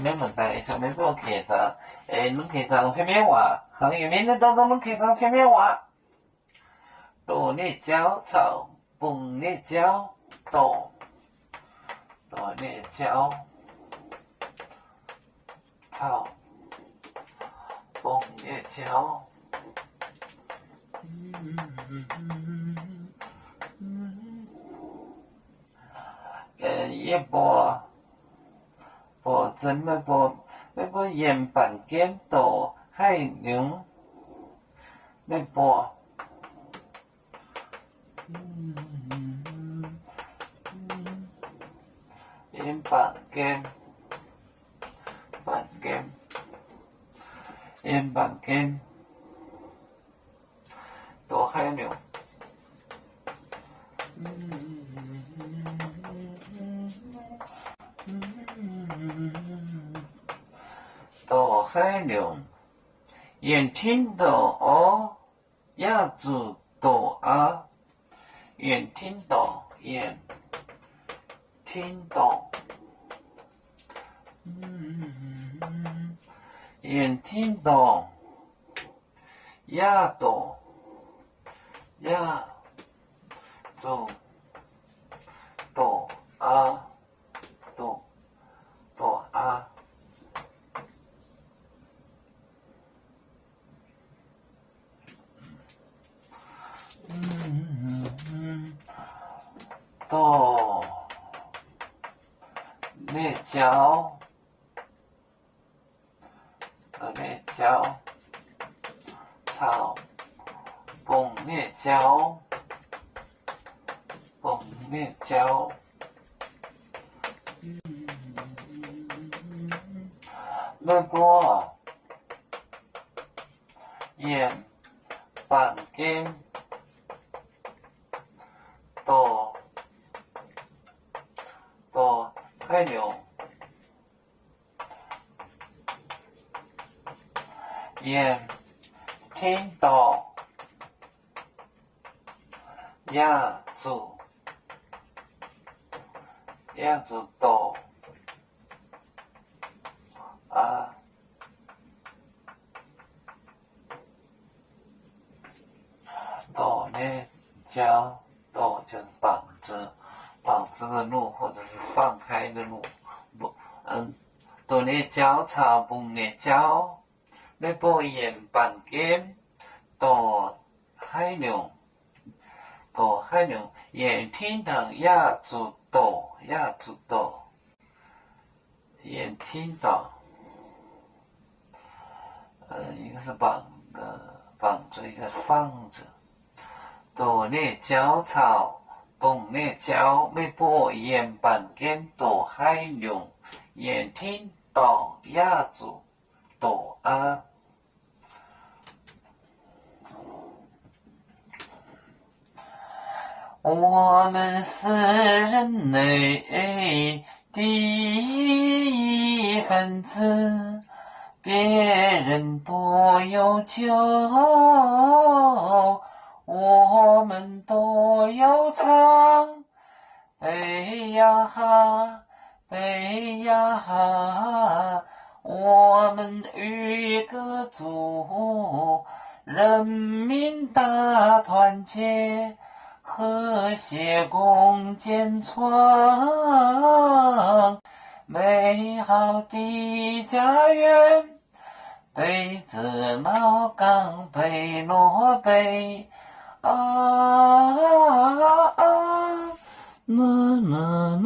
免问题，上面要客家，恁客家片面话，行业面的当中恁客家片面话，大热椒炒，饭热椒豆，大热椒炒，饭热椒。一波真要播盐板咸豆海牛，要播。盐板咸，盐板咸，豆海牛。豆海牛，盐听豆哦，鸭子豆啊，盐听豆，盐听豆，盐听豆，鸭豆，鸭子豆啊，豆啊。豆辣椒，炒蹦辣椒，焖锅，盐板咸豆海牛，盐听豆，鸭子豆啊。豆呢椒，豆就是绑着的路，或者是放开的路。豆呢椒炒饭呢椒，要播盐板咸，豆海牛，盐听糖鸭子豆，盐听豆，一个是绑着，一个是放着。豆辣椒炒，饭辣椒，要播盐板咸豆海牛，盐听豆鸭子豆啊。我们是人类第一分子，别人多有酒，我们都要唱。背呀哈，背呀哈，我们与歌组，人民大团结，和谐共建创美好的家园。北子老港北落北啊。